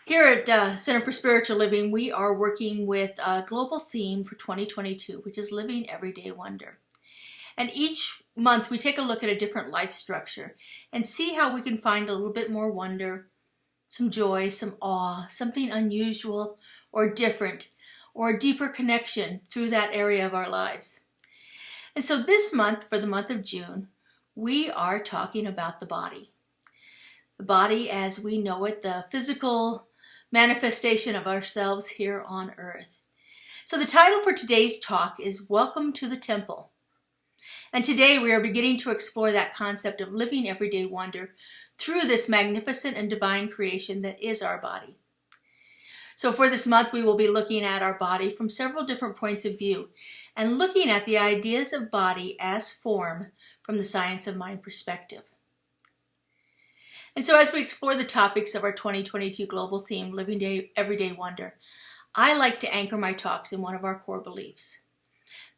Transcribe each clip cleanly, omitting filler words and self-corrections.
Here at Center for Spiritual Living, we are working with a global theme for 2022, which is Living Everyday Wonder. And each month we take a look at a different life structure and see how we can find a little bit more wonder, some joy, some awe, something unusual or different, or a deeper connection through that area of our lives. And so this month, for the month of June, we are talking about the body. The body as we know it, the physical manifestation of ourselves here on earth. So the title for today's talk is Welcome to the Temple. And today we are beginning to explore that concept of living everyday wonder through this magnificent and divine creation that is our body. So for this month we will be looking at our body from several different points of view and looking at the ideas of body as form from the science of mind perspective. And so as we explore the topics of our 2022 global theme, Living Everyday Wonder, I like to anchor my talks in one of our core beliefs.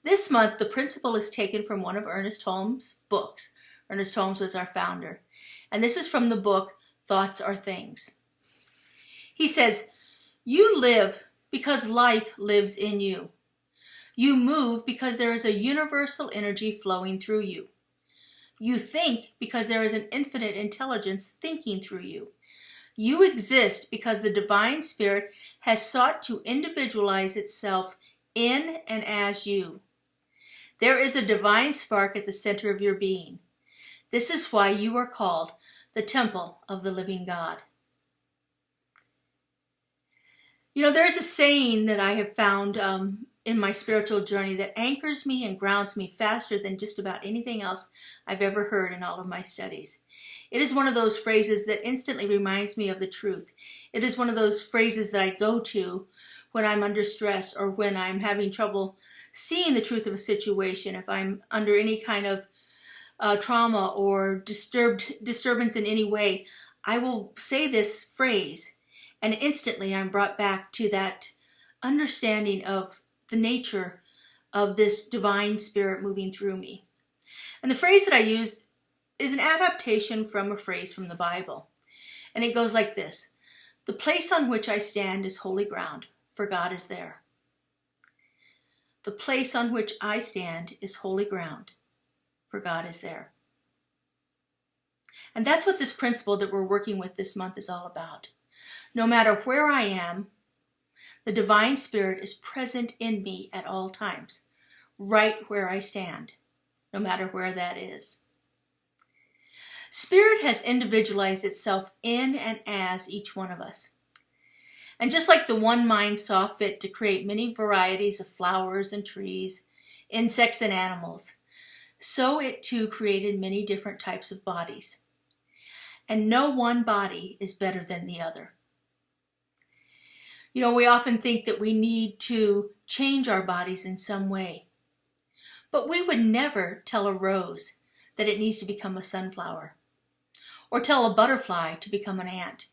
This month, the principle is taken from one of Ernest Holmes' books. Ernest Holmes was our founder. And this is from the book, Thoughts Are Things. He says, "You live because life lives in you. You move because there is a universal energy flowing through you. You think because there is an infinite intelligence thinking through you. You exist because the divine spirit has sought to individualize itself in and as you. There is a divine spark at the center of your being. This is why you are called the temple of the living God." You know, there's a saying that I have found in my spiritual journey that anchors me and grounds me faster than just about anything else I've ever heard in all of my studies. It is one of those phrases that instantly reminds me of the truth. It is one of those phrases that I go to when I'm under stress or when I'm having trouble seeing the truth of a situation, if I'm under any kind of trauma or disturbance in any way. I will say this phrase and instantly I'm brought back to that understanding of the nature of this divine spirit moving through me. And the phrase that I use is an adaptation from a phrase from the Bible. And it goes like this: "The place on which I stand is holy ground, for God is there." The place on which I stand is holy ground, for God is there. And that's what this principle that we're working with this month is all about. No matter where I am, the divine spirit is present in me at all times, right where I stand, no matter where that is. Spirit has individualized itself in and as each one of us. And just like the one mind saw fit to create many varieties of flowers and trees, insects and animals, so it too created many different types of bodies. And no one body is better than the other. You know, we often think that we need to change our bodies in some way. But we would never tell a rose that it needs to become a sunflower, or tell a butterfly to become an ant.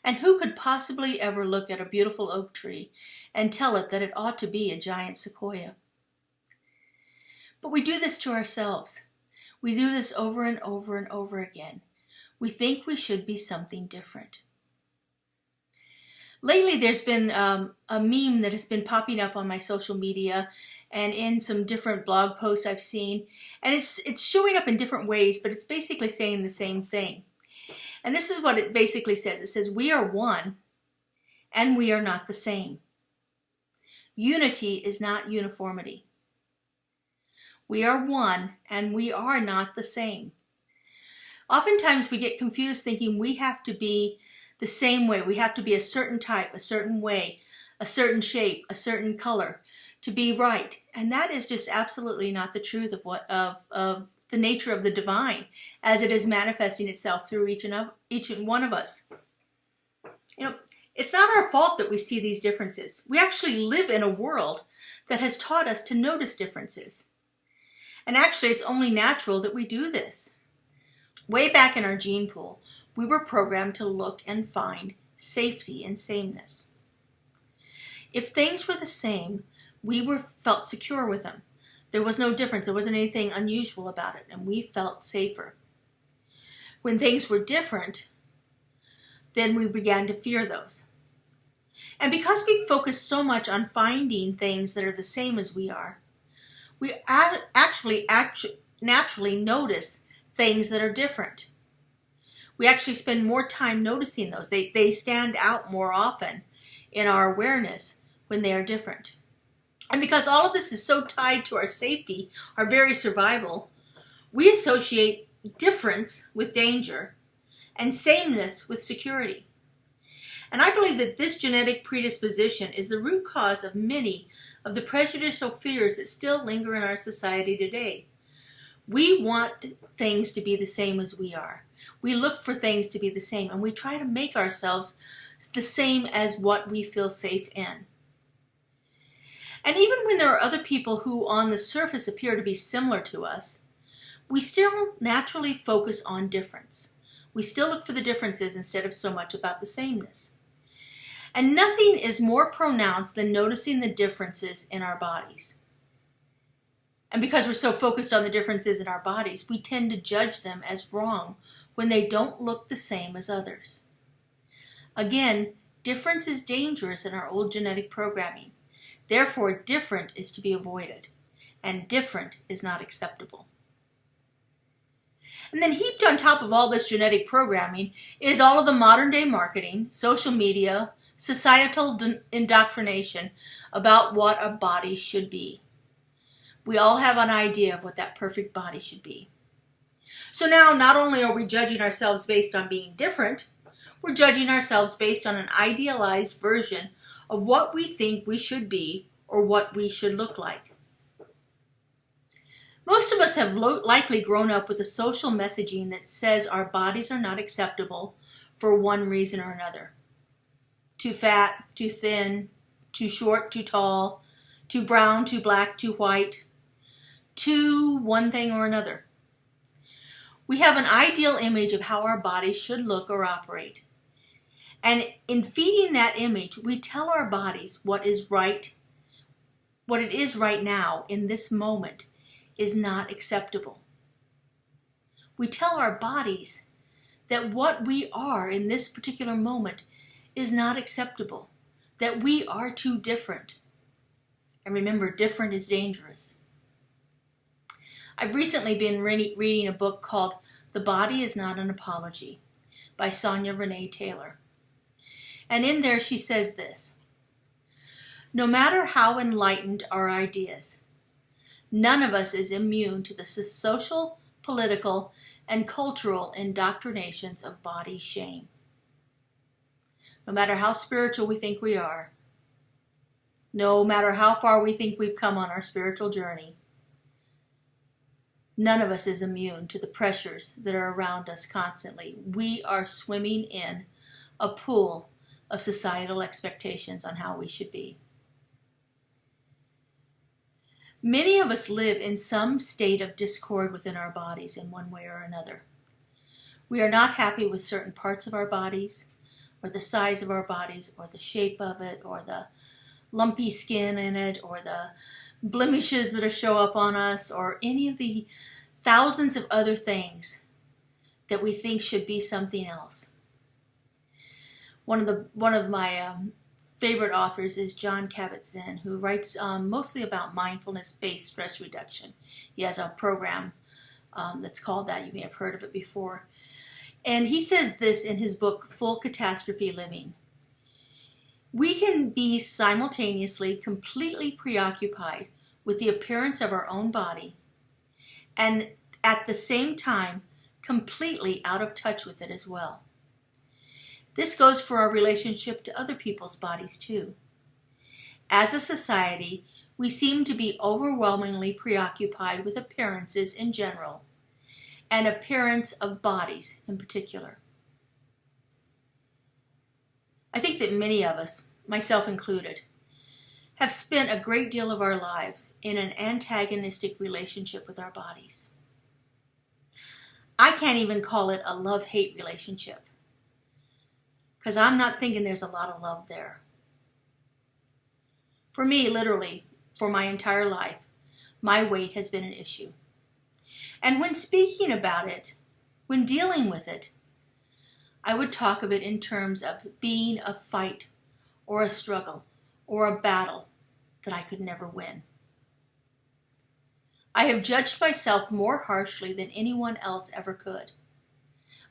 And who could possibly ever look at a beautiful oak tree and tell it that it ought to be a giant sequoia? But we do this to ourselves. We do this over and over and over again. We think we should be something different. Lately, there's been a meme that has been popping up on my social media and in some different blog posts I've seen. And it's showing up in different ways, but it's basically saying the same thing. And this is what it basically says. It says, "We are one, and we are not the same. Unity is not uniformity. We are one, and we are not the same." Oftentimes, we get confused thinking we have to be the same way. We have to be a certain type, a certain way, a certain shape, a certain color to be right. And that is just absolutely not the truth of the nature of the divine as it is manifesting itself through each and one of us. You know, it's not our fault that we see these differences. We actually live in a world that has taught us to notice differences. And actually, it's only natural that we do this. Way back in our gene pool, we were programmed to look and find safety and sameness. If things were the same, we felt secure with them. There was no difference. There wasn't anything unusual about it, and we felt safer. When things were different, then we began to fear those. And because we focus so much on finding things that are the same as we are, we actually naturally notice things that are different. We actually spend more time noticing those. They stand out more often in our awareness when they are different. And because all of this is so tied to our safety, our very survival, we associate difference with danger and sameness with security. And I believe that this genetic predisposition is the root cause of many of the prejudicial fears that still linger in our society today. We want things to be the same as we are. We look for things to be the same, and we try to make ourselves the same as what we feel safe in. And even when there are other people who on the surface appear to be similar to us, we still naturally focus on difference. We still look for the differences instead of so much about the sameness. And nothing is more pronounced than noticing the differences in our bodies. And because we're so focused on the differences in our bodies, we tend to judge them as wrong when they don't look the same as others. Again, difference is dangerous in our old genetic programming. Therefore, different is to be avoided, and different is not acceptable. And then heaped on top of all this genetic programming is all of the modern day marketing, social media, societal indoctrination about what a body should be. We all have an idea of what that perfect body should be. So now not only are we judging ourselves based on being different, we're judging ourselves based on an idealized version of what we think we should be or what we should look like. Most of us have likely grown up with a social messaging that says our bodies are not acceptable for one reason or another. Too fat, too thin, too short, too tall, too brown, too black, too white, too one thing or another. We have an ideal image of how our bodies should look or operate. And in feeding that image, we tell our bodies what it is right now in this moment is not acceptable. We tell our bodies that what we are in this particular moment is not acceptable, that we are too different. And remember, different is dangerous. I've recently been reading a book called The Body is Not an Apology by Sonia Renee Taylor. And in there she says this: no matter how enlightened our ideas, none of us is immune to the social, political, and cultural indoctrinations of body shame. No matter how spiritual we think we are, no matter how far we think we've come on our spiritual journey, none of us is immune to the pressures that are around us constantly. We are swimming in a pool of societal expectations on how we should be. Many of us live in some state of discord within our bodies in one way or another. We are not happy with certain parts of our bodies, or the size of our bodies, or the shape of it, or the lumpy skin in it, or the blemishes that show up on us, or any of the thousands of other things that we think should be something else. One of my favorite authors is Jon Kabat-Zinn, who writes mostly about mindfulness-based stress reduction. He has a program that's called that. You may have heard of it before. And he says this in his book, Full Catastrophe Living. We can be simultaneously completely preoccupied with the appearance of our own body and at the same time completely out of touch with it as well. This goes for our relationship to other people's bodies too. As a society, we seem to be overwhelmingly preoccupied with appearances in general, and appearance of bodies in particular. I think that many of us, myself included, have spent a great deal of our lives in an antagonistic relationship with our bodies. I can't even call it a love-hate relationship, because I'm not thinking there's a lot of love there. For me, literally, for my entire life, my weight has been an issue. And when speaking about it, when dealing with it, I would talk of it in terms of being a fight or a struggle or a battle that I could never win. I have judged myself more harshly than anyone else ever could.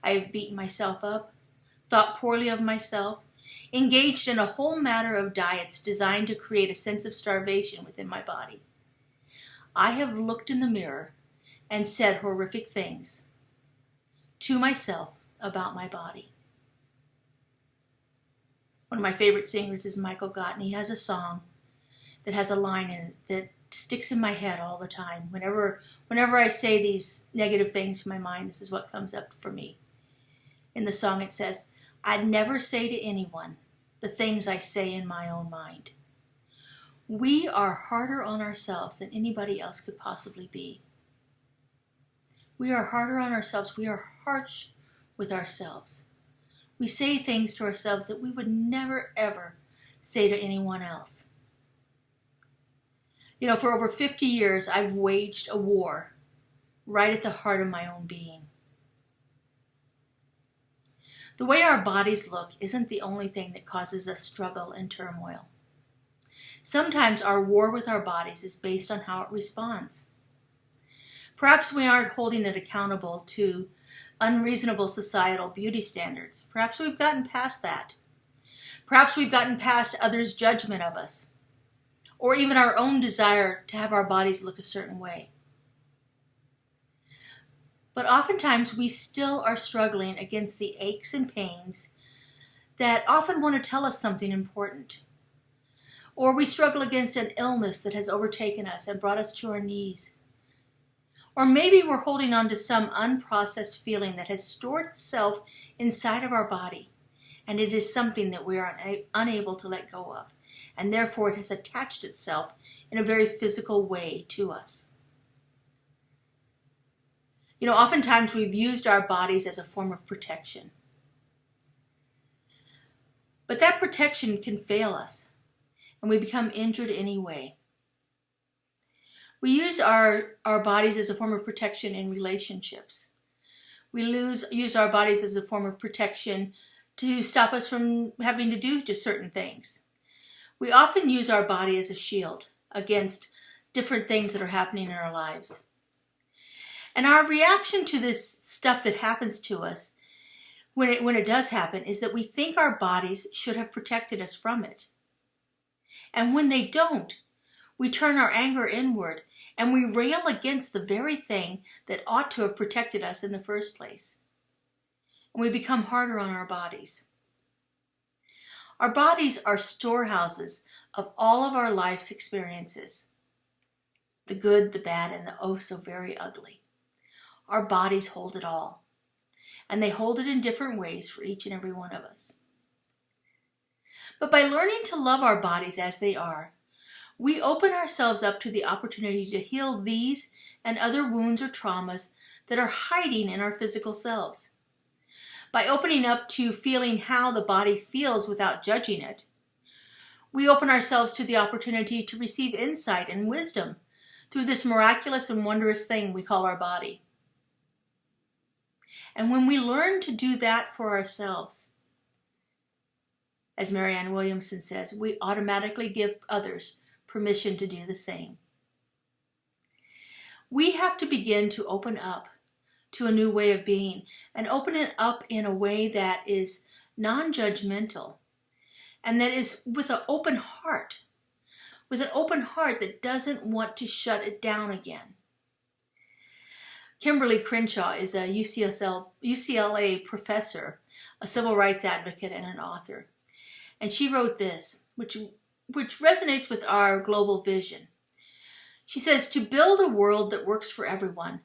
I have beaten myself up, thought poorly of myself, engaged in a whole matter of diets designed to create a sense of starvation within my body. I have looked in the mirror and said horrific things to myself about my body. One of my favorite singers is Michael Gott, and he has a song that has a line in it that sticks in my head all the time. Whenever I say these negative things to my mind, this is what comes up for me. In the song it says, "I'd never say to anyone the things I say in my own mind." We are harder on ourselves than anybody else could possibly be. We are harder on ourselves. We are harsh with ourselves. We say things to ourselves that we would never, ever say to anyone else. You know, for over 50 years, I've waged a war right at the heart of my own being. The way our bodies look isn't the only thing that causes us struggle and turmoil. Sometimes our war with our bodies is based on how it responds. Perhaps we aren't holding it accountable to unreasonable societal beauty standards. Perhaps we've gotten past that. Perhaps we've gotten past others' judgment of us, or even our own desire to have our bodies look a certain way. But oftentimes we still are struggling against the aches and pains that often want to tell us something important. Or we struggle against an illness that has overtaken us and brought us to our knees. Or maybe we're holding on to some unprocessed feeling that has stored itself inside of our body, and it is something that we are unable to let go of, and therefore it has attached itself in a very physical way to us. You know, oftentimes we've used our bodies as a form of protection. But that protection can fail us, and we become injured anyway. We use our bodies as a form of protection in relationships. We use our bodies as a form of protection to stop us from having to do just certain things. We often use our body as a shield against different things that are happening in our lives. And our reaction to this stuff that happens to us, when it does happen, is that we think our bodies should have protected us from it. And when they don't, we turn our anger inward and we rail against the very thing that ought to have protected us in the first place. And we become harder on our bodies. Our bodies are storehouses of all of our life's experiences. The good, the bad, and the oh so very ugly. Our bodies hold it all. And they hold it in different ways for each and every one of us. But by learning to love our bodies as they are, we open ourselves up to the opportunity to heal these and other wounds or traumas that are hiding in our physical selves. By opening up to feeling how the body feels without judging it, we open ourselves to the opportunity to receive insight and wisdom through this miraculous and wondrous thing we call our body. And when we learn to do that for ourselves, as Marianne Williamson says, we automatically give others permission to do the same. We have to begin to open up to a new way of being, and open it up in a way that is non-judgmental, and that is with an open heart that doesn't want to shut it down again. Kimberly Crenshaw is a UCLA professor, a civil rights advocate, and an author. And she wrote this, which resonates with our global vision. She says, to build a world that works for everyone,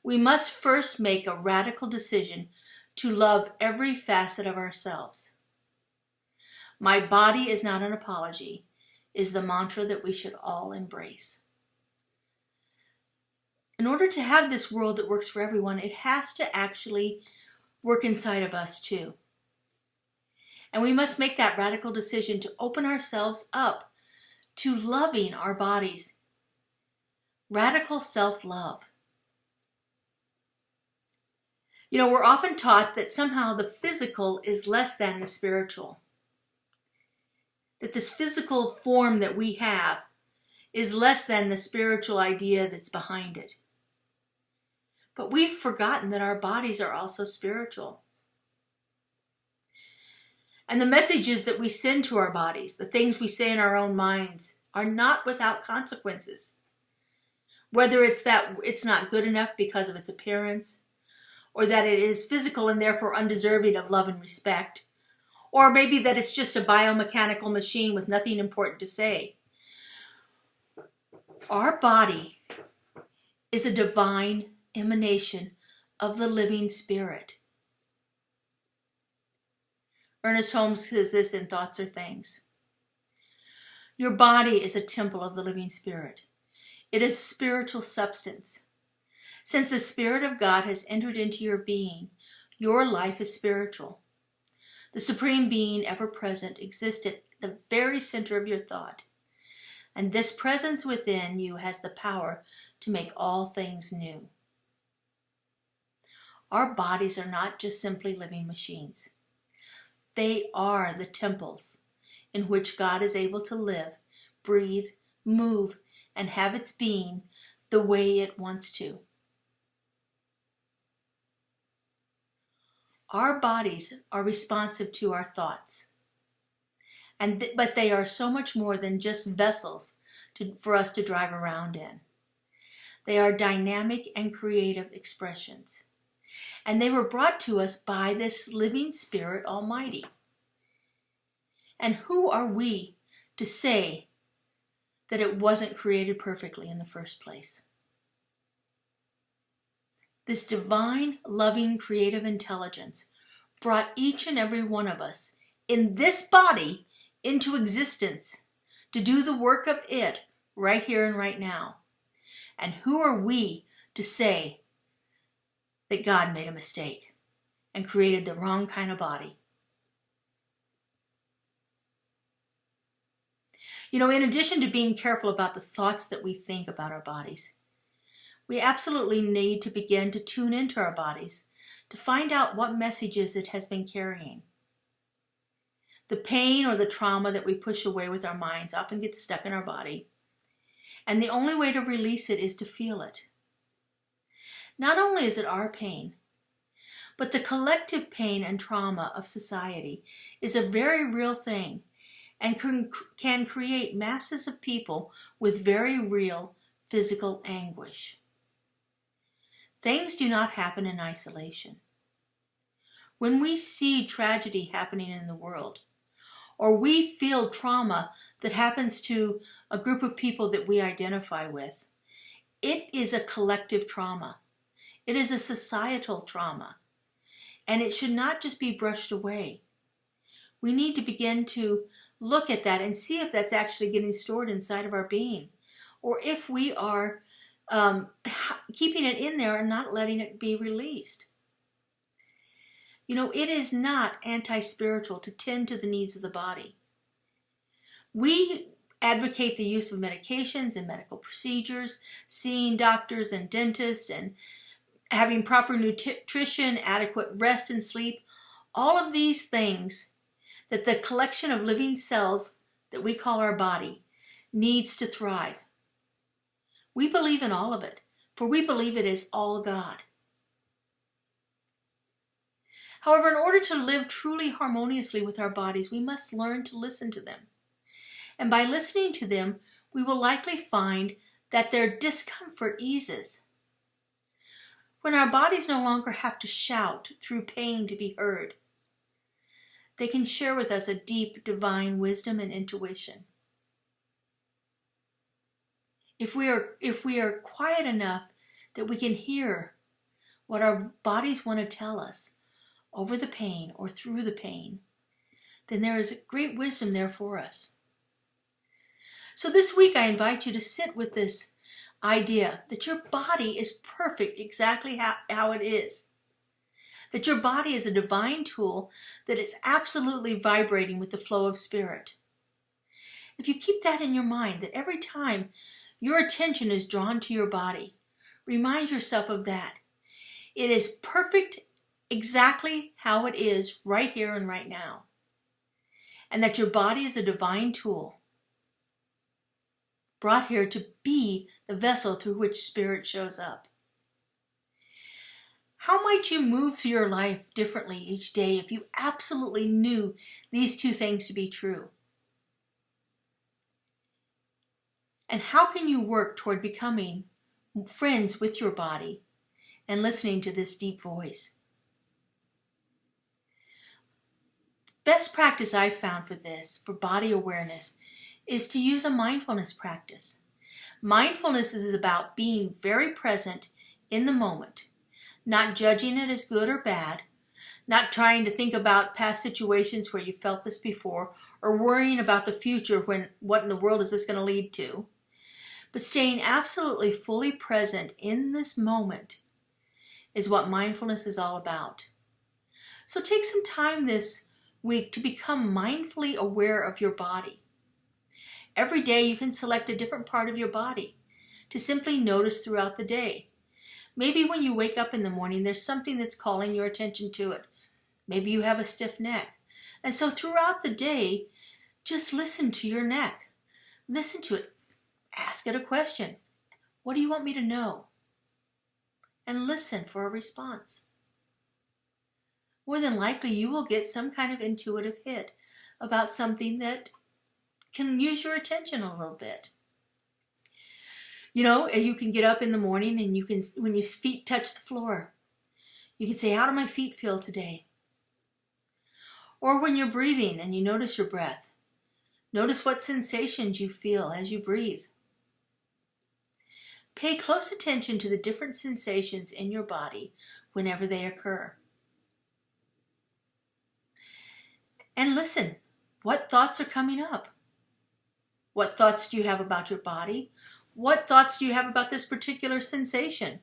we must first make a radical decision to love every facet of ourselves. My body is not an apology is the mantra that we should all embrace. In order to have this world that works for everyone, it has to actually work inside of us too. And we must make that radical decision to open ourselves up to loving our bodies. Radical self-love. You know, we're often taught that somehow the physical is less than the spiritual. That this physical form that we have is less than the spiritual idea that's behind it. But we've forgotten that our bodies are also spiritual. And the messages that we send to our bodies, the things we say in our own minds, are not without consequences. Whether it's that it's not good enough because of its appearance, or that it is physical and therefore undeserving of love and respect, or maybe that it's just a biomechanical machine with nothing important to say. Our body is a divine emanation of the living spirit. Ernest Holmes says this in Thoughts Are Things. Your body is a temple of the living spirit. It is a spiritual substance. Since the Spirit of God has entered into your being, your life is spiritual. The Supreme Being, ever present, exists at the very center of your thought. And this presence within you has the power to make all things new. Our bodies are not just simply living machines. They are the temples in which God is able to live, breathe, move, and have its being the way it wants to. Our bodies are responsive to our thoughts, but they are so much more than just vessels for us to drive around in. They are dynamic and creative expressions, and they were brought to us by this living Spirit Almighty. And who are we to say that it wasn't created perfectly in the first place? This divine, loving, creative intelligence brought each and every one of us in this body into existence to do the work of it right here and right now. And who are we to say that God made a mistake and created the wrong kind of body? You know, in addition to being careful about the thoughts that we think about our bodies, we absolutely need to begin to tune into our bodies to find out what messages it has been carrying. The pain or the trauma that we push away with our minds often gets stuck in our body, and the only way to release it is to feel it. Not only is it our pain, but the collective pain and trauma of society is a very real thing and can create masses of people with very real physical anguish. Things do not happen in isolation. When we see tragedy happening in the world, or we feel trauma that happens to a group of people that we identify with, it is a collective trauma. It is a societal trauma, and it should not just be brushed away. We need to begin to look at that and see if that's actually getting stored inside of our being, or if we are keeping it in there and not letting it be released. You know, it is not anti-spiritual to tend to the needs of the body. We advocate the use of medications and medical procedures, seeing doctors and dentists, and having proper nutrition, adequate rest and sleep. All of these things that the collection of living cells that we call our body needs to thrive. We believe in all of it, for we believe it is all God. However, in order to live truly harmoniously with our bodies, we must learn to listen to them. And by listening to them, we will likely find that their discomfort eases. When our bodies no longer have to shout through pain to be heard, they can share with us a deep divine wisdom and intuition. If we are quiet enough that we can hear what our bodies want to tell us over the pain or through the pain, then there is great wisdom there for us. So this week I invite you to sit with this idea that your body is perfect exactly how it is. That your body is a divine tool that is absolutely vibrating with the flow of spirit. If you keep that in your mind, that every time your attention is drawn to your body, remind yourself of that. It is perfect exactly how it is right here and right now. And that your body is a divine tool brought here to be the vessel through which Spirit shows up. How might you move through your life differently each day if you absolutely knew these two things to be true? And how can you work toward becoming friends with your body and listening to this deep voice? Best practice I've found for this, for body awareness, is to use a mindfulness practice. Mindfulness is about being very present in the moment, not judging it as good or bad, not trying to think about past situations where you felt this before, or worrying about the future when what in the world is this going to lead to, but staying absolutely fully present in this moment is what mindfulness is all about. So take some time this week to become mindfully aware of your body. Every day you can select a different part of your body to simply notice throughout the day. Maybe when you wake up in the morning, there's something that's calling your attention to it. Maybe you have a stiff neck. And so throughout the day, just listen to your neck. Listen to it. Ask it a question. What do you want me to know? And listen for a response. More than likely, you will get some kind of intuitive hit about something that can use your attention a little bit. You know, you can get up in the morning and you can, when your feet touch the floor, you can say, how do my feet feel today? Or when you're breathing and you notice your breath, notice what sensations you feel as you breathe. Pay close attention to the different sensations in your body whenever they occur. And listen, what thoughts are coming up? What thoughts do you have about your body? What thoughts do you have about this particular sensation?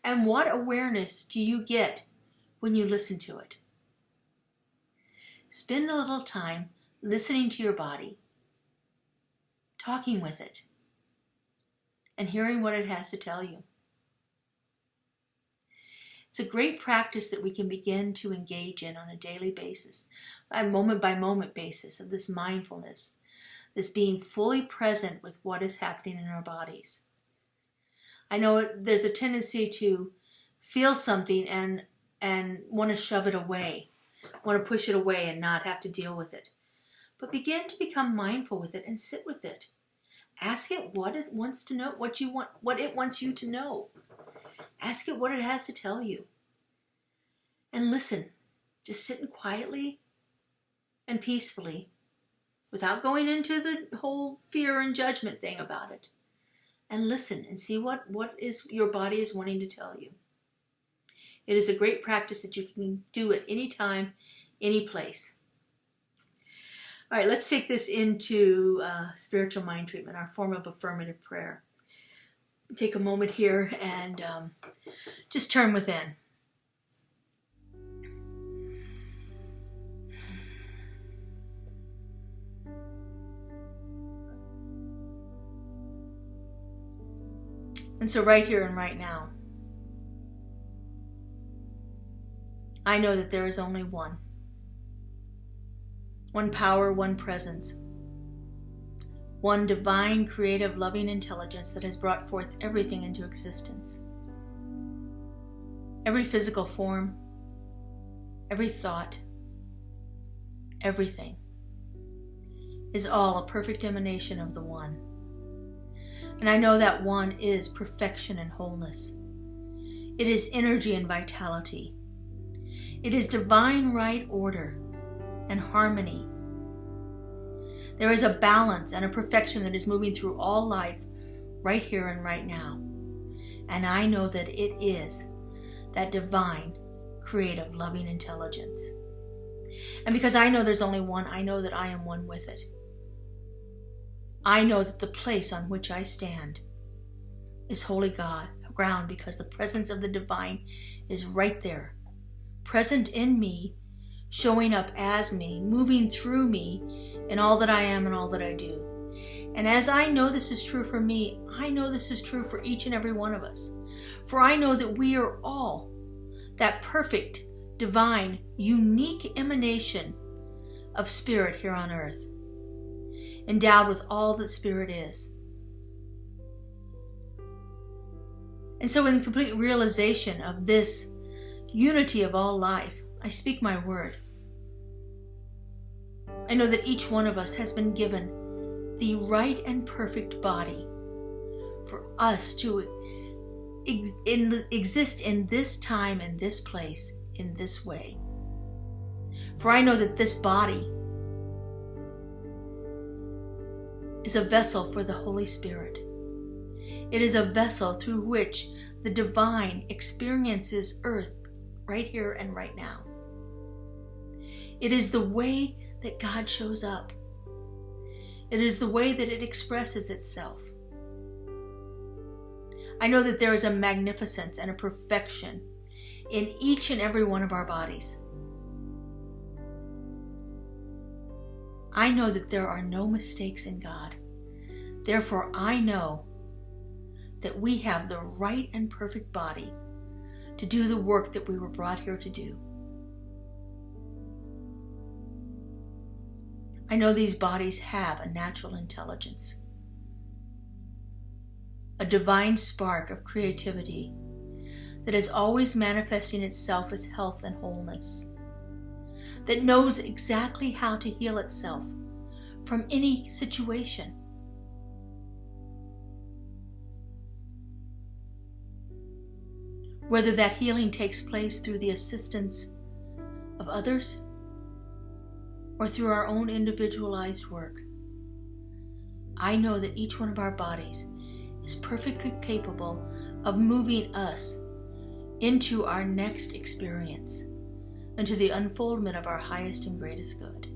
And what awareness do you get when you listen to it? Spend a little time listening to your body, talking with it, and hearing what it has to tell you. It's a great practice that we can begin to engage in on a daily basis, a moment-by-moment basis of this mindfulness, this being fully present with what is happening in our bodies. I know there's a tendency to feel something and want to shove it away, want to push it away and not have to deal with it. But begin to become mindful with it and sit with it. Ask it what it wants to know, what it wants you to know. Ask it what it has to tell you. And listen, just sitting quietly and peacefully without going into the whole fear and judgment thing about it. And listen and see what is your body is wanting to tell you. It is a great practice that you can do at any time, any place. All right, let's take this into spiritual mind treatment, our form of affirmative prayer. Take a moment here and just turn within. And so right here and right now, I know that there is only one power, one presence, one divine, creative, loving intelligence that has brought forth everything into existence. Every physical form, every thought, everything is all a perfect emanation of the one. And I know that one is perfection and wholeness. It is energy and vitality. It is divine right order and harmony. There is a balance and a perfection that is moving through all life right here and right now. And I know that it is that divine, creative, loving intelligence. And because I know there's only one, I know that I am one with it. I know that the place on which I stand is holy ground because the presence of the divine is right there, present in me, showing up as me, moving through me in all that I am and all that I do. And as I know this is true for me, I know this is true for each and every one of us. For I know that we are all that perfect, divine, unique emanation of Spirit here on earth, endowed with all that Spirit is. And so in complete realization of this unity of all life, I speak my word. I know that each one of us has been given the right and perfect body for us to exist in this time and this place in this way. For I know that this body is a vessel for the Holy Spirit. It is a vessel through which the divine experiences earth right here and right now. It is the way that God shows up. It is the way that it expresses itself. I know that there is a magnificence and a perfection in each and every one of our bodies. I know that there are no mistakes in God. Therefore, I know that we have the right and perfect body to do the work that we were brought here to do. I know these bodies have a natural intelligence, a divine spark of creativity that is always manifesting itself as health and wholeness, that knows exactly how to heal itself from any situation. Whether that healing takes place through the assistance of others or through our own individualized work, I know that each one of our bodies is perfectly capable of moving us into our next experience, into the unfoldment of our highest and greatest good.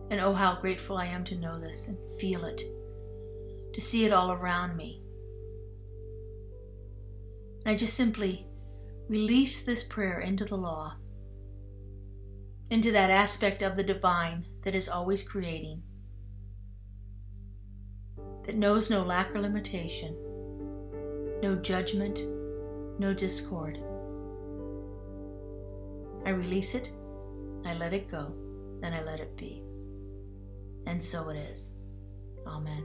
And oh, how grateful I am to know this and feel it, to see it all around me. And I just simply release this prayer into the law, into that aspect of the divine that is always creating, that knows no lack or limitation, no judgment, no discord. I release it, I let it go, and I let it be. And so it is. Amen.